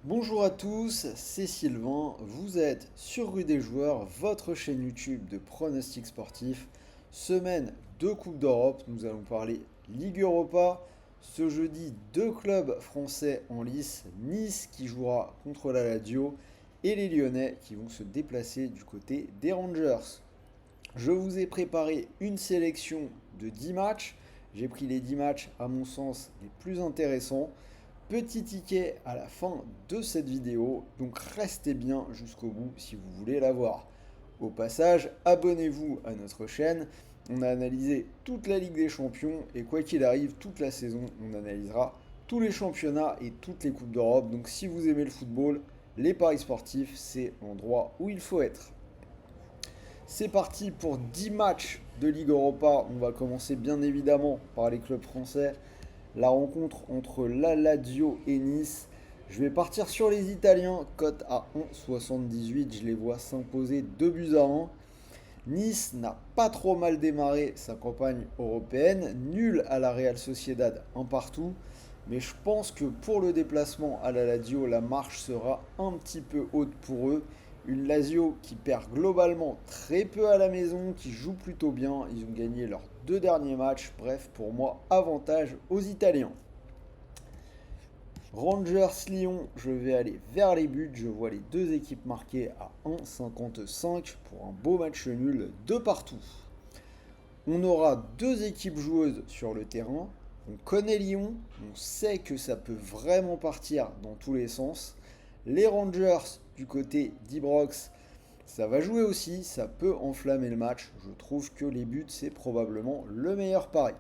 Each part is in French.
Bonjour à tous, c'est Sylvain, vous êtes sur Rue des Joueurs, votre chaîne YouTube de pronostics sportifs. Semaine de Coupe d'Europe, nous allons parler Ligue Europa. Ce jeudi, deux clubs français en lice, Nice qui jouera contre la Lazio et les Lyonnais qui vont se déplacer du côté des Rangers. Je vous ai préparé une sélection de 10 matchs. J'ai pris les 10 matchs à mon sens les plus intéressants. Petit ticket à la fin de cette vidéo, donc restez bien jusqu'au bout si vous voulez la voir. Au passage, abonnez-vous à notre chaîne. On a analysé toute la Ligue des Champions et quoi qu'il arrive, toute la saison, on analysera tous les championnats et toutes les Coupes d'Europe. Donc si vous aimez le football, les paris sportifs, c'est l'endroit où il faut être. C'est parti pour 10 matchs de Ligue Europa. On va commencer bien évidemment par les clubs français. La rencontre entre la Lazio et Nice. Je vais partir sur les Italiens, cote à 1,78. Je les vois s'imposer 2 buts à 1. Nice n'a pas trop mal démarré sa campagne européenne. Nul à la Real Sociedad, un partout. Mais je pense que pour le déplacement à la Lazio, la marche sera un petit peu haute pour eux. Une Lazio qui perd globalement très peu à la maison, qui joue plutôt bien. Ils ont gagné leurs deux derniers matchs. Bref, pour moi, avantage aux Italiens. Rangers-Lyon, je vais aller vers les buts. Je vois les deux équipes marquées à 1,55 pour un beau match nul de partout. On aura deux équipes joueuses sur le terrain. On connaît Lyon, on sait que ça peut vraiment partir dans tous les sens. Les Rangers du côté d'Ibrox, ça va jouer aussi, ça peut enflammer le match. Je trouve que les buts, c'est probablement le meilleur pari.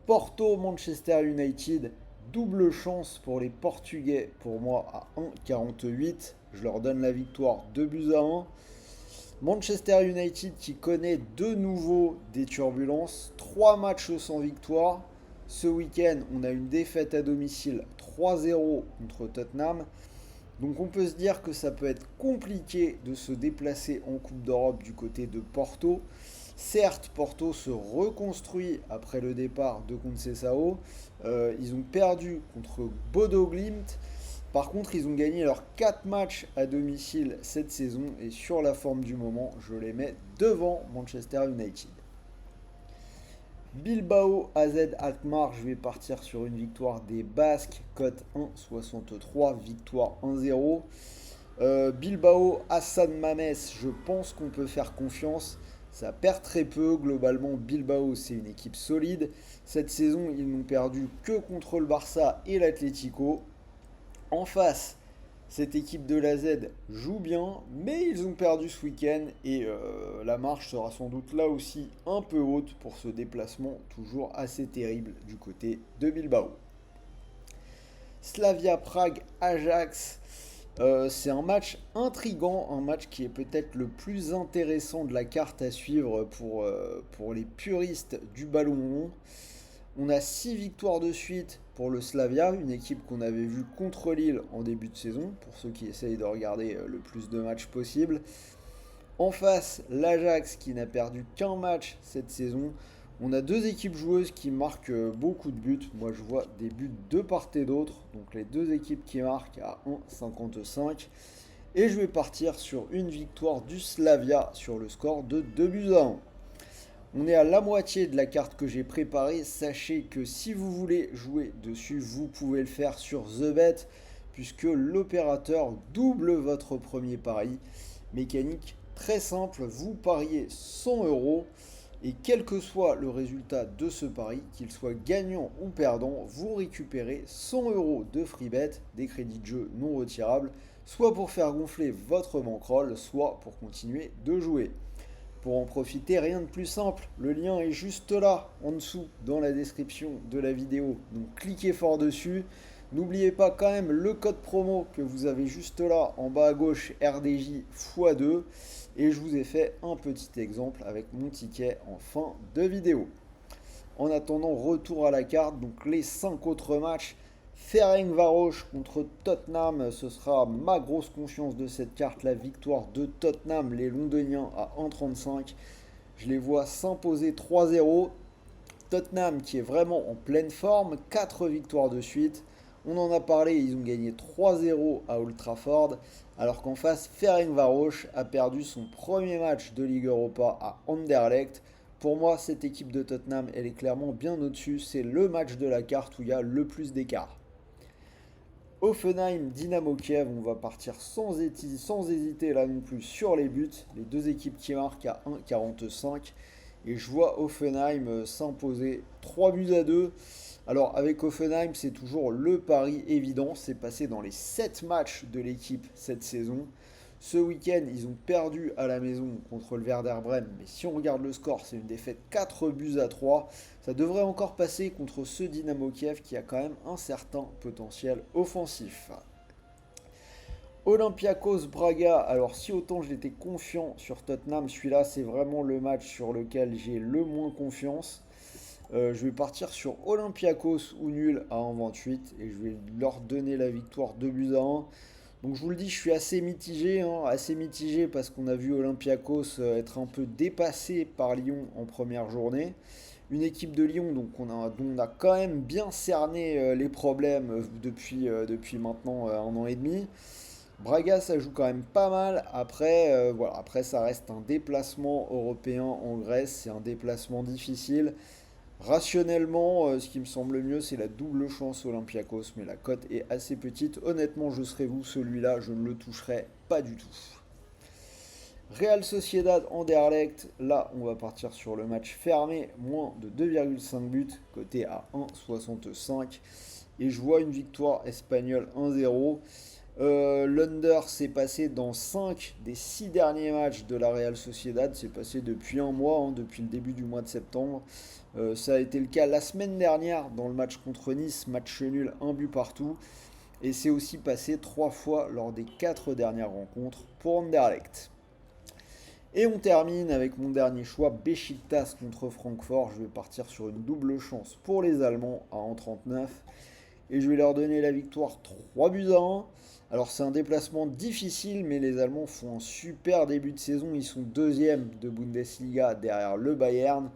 Porto-Manchester United, double chance pour les Portugais, pour moi à 1,48. Je leur donne la victoire 2 buts à 1. Manchester United qui connaît de nouveau des turbulences, 3 matchs sans victoire. Ce week-end, on a une défaite à domicile 3-0 contre Tottenham. Donc on peut se dire que ça peut être compliqué de se déplacer en Coupe d'Europe du côté de Porto. Certes, Porto se reconstruit après le départ de Conceição. Ils ont perdu contre Bodo Glimt. Par contre, ils ont gagné leurs 4 matchs à domicile cette saison et sur la forme du moment, je les mets devant Manchester United. Bilbao AZ Alkmaar, je vais partir sur une victoire des Basques, cote 1,63, victoire 1-0. Bilbao Hassan Mames, je pense qu'on peut faire confiance. Ça perd très peu. Globalement, Bilbao, c'est une équipe solide. Cette saison, ils n'ont perdu que contre le Barça et l'Atlético. En face, cette équipe de la Z joue bien, mais ils ont perdu ce week-end et la marche sera sans doute là aussi un peu haute pour ce déplacement toujours assez terrible du côté de Bilbao. Slavia Prague Ajax, c'est un match intrigant, un match qui est peut-être le plus intéressant de la carte à suivre pour les puristes du ballon rond. On a 6 victoires de suite pour le Slavia, une équipe qu'on avait vue contre Lille en début de saison, pour ceux qui essayent de regarder le plus de matchs possible. En face, l'Ajax qui n'a perdu qu'un match cette saison. On a deux équipes joueuses qui marquent beaucoup de buts. Moi je vois des buts de part et d'autre. Donc les deux équipes qui marquent à 1,55. Et je vais partir sur une victoire du Slavia sur le score de 2 buts à 1. On est à la moitié de la carte que j'ai préparée. Sachez que si vous voulez jouer dessus, vous pouvez le faire sur TheBet, puisque l'opérateur double votre premier pari. Mécanique très simple, vous pariez 100 euros et quel que soit le résultat de ce pari, qu'il soit gagnant ou perdant, vous récupérez 100 euros de free bet, des crédits de jeu non retirables, soit pour faire gonfler votre bankroll, soit pour continuer de jouer. Pour en profiter, rien de plus simple, le lien est juste là, en dessous, dans la description de la vidéo. Donc cliquez fort dessus. N'oubliez pas quand même le code promo que vous avez juste là, en bas à gauche, RDJ x2. Et je vous ai fait un petit exemple avec mon ticket en fin de vidéo. En attendant, retour à la carte, donc les 5 autres matchs. Ferencváros contre Tottenham, ce sera ma grosse confiance de cette carte, la victoire de Tottenham, les Londoniens à 1,35. Je les vois s'imposer 3-0. Tottenham qui est vraiment en pleine forme, 4 victoires de suite. On en a parlé, ils ont gagné 3-0 à Old Trafford, alors qu'en face, Ferencváros a perdu son premier match de Ligue Europa à Anderlecht. Pour moi, cette équipe de Tottenham, elle est clairement bien au-dessus. C'est le match de la carte où il y a le plus d'écart. Hoffenheim, Dynamo Kiev, on va partir sans hésiter là non plus sur les buts. Les deux équipes qui marquent à 1,45. Et je vois Hoffenheim s'imposer 3 buts à 2. Alors avec Hoffenheim, c'est toujours le pari évident. C'est passé dans les 7 matchs de l'équipe cette saison. Ce week-end, ils ont perdu à la maison contre le Werder Bremen. Mais si on regarde le score, c'est une défaite 4 buts à 3. Ça devrait encore passer contre ce Dynamo Kiev qui a quand même un certain potentiel offensif. Olympiakos Braga, alors si autant j'étais confiant sur Tottenham, celui-là c'est vraiment le match sur lequel j'ai le moins confiance. Je vais partir sur Olympiakos ou nul à 1,28 et je vais leur donner la victoire 2 buts à 1. Donc je vous le dis, je suis assez mitigé, assez mitigé parce qu'on a vu Olympiakos être un peu dépassé par Lyon en première journée. Une équipe de Lyon dont on a quand même bien cerné les problèmes depuis maintenant un an et demi. Braga, ça joue quand même pas mal. Après, voilà, après ça reste un déplacement européen en Grèce, c'est un déplacement difficile. Rationnellement, ce qui me semble mieux, c'est la double chance Olympiakos, mais la cote est assez petite. Honnêtement, je serai vous, celui-là, je ne le toucherai pas du tout. Real Sociedad Anderlecht, là on va partir sur le match fermé, moins de 2,5 buts, coté à 1,65. Et je vois une victoire espagnole 1-0. L'Under s'est passé dans 5 des 6 derniers matchs de la Real Sociedad. C'est passé depuis un mois, depuis le début du mois de septembre. Ça a été le cas la semaine dernière dans le match contre Nice, match nul, un but partout. Et c'est aussi passé 3 fois lors des 4 dernières rencontres pour Anderlecht. Et on termine avec mon dernier choix, Beşiktaş contre Francfort. Je vais partir sur une double chance pour les Allemands à 1,39. Et je vais leur donner la victoire 3 buts à 1. Alors c'est un déplacement difficile, mais les Allemands font un super début de saison. Ils sont deuxième de Bundesliga derrière le Bayern.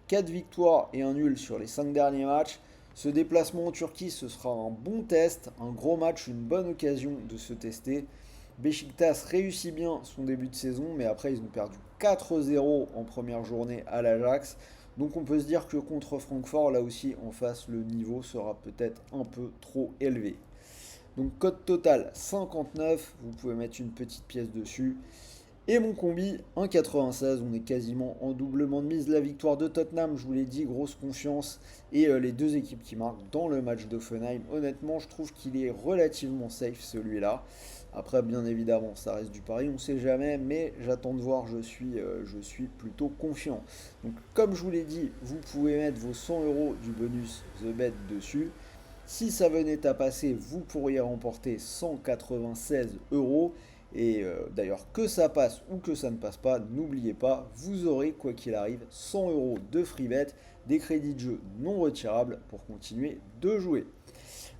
4 victoires et un nul sur les 5 derniers matchs. Ce déplacement en Turquie, ce sera un bon test, un gros match, une bonne occasion de se tester. Beşiktaş réussit bien son début de saison, mais après ils ont perdu 4-0 en première journée à l'Ajax. Donc on peut se dire que contre Francfort, là aussi en face, le niveau sera peut-être un peu trop élevé. Donc cote totale 59, vous pouvez mettre une petite pièce dessus. Et mon combi 1,96, on est quasiment en doublement de mise. La victoire de Tottenham, je vous l'ai dit, grosse confiance. Et les deux équipes qui marquent dans le match d'Offenheim. Honnêtement, je trouve qu'il est relativement safe celui-là. Après, bien évidemment, ça reste du pari, on ne sait jamais, mais j'attends de voir, je suis plutôt confiant. Donc, comme je vous l'ai dit, vous pouvez mettre vos 100 euros du bonus The Bet dessus. Si ça venait à passer, vous pourriez remporter 196 euros. Et d'ailleurs, que ça passe ou que ça ne passe pas, n'oubliez pas, vous aurez, quoi qu'il arrive, 100 euros de free bet, des crédits de jeu non retirables pour continuer de jouer.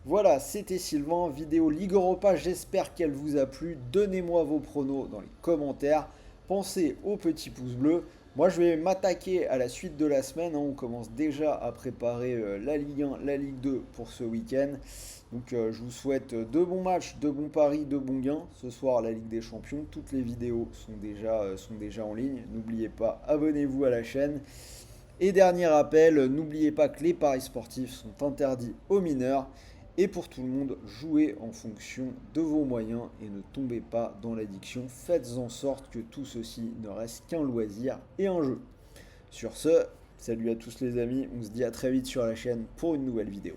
Voilà, c'était Sylvain, vidéo Ligue Europa, j'espère qu'elle vous a plu. Donnez-moi vos pronos dans les commentaires. Pensez au petit pouce bleu. Moi, je vais m'attaquer à la suite de la semaine. On commence déjà à préparer la Ligue 1, la Ligue 2 pour ce week-end. Donc, je vous souhaite de bons matchs, de bons paris, de bons gains. Ce soir, la Ligue des Champions. Toutes les vidéos sont déjà en ligne. N'oubliez pas, abonnez-vous à la chaîne. Et dernier rappel, n'oubliez pas que les paris sportifs sont interdits aux mineurs. Et pour tout le monde, jouez en fonction de vos moyens et ne tombez pas dans l'addiction. Faites en sorte que tout ceci ne reste qu'un loisir et un jeu. Sur ce, salut à tous les amis, on se dit à très vite sur la chaîne pour une nouvelle vidéo.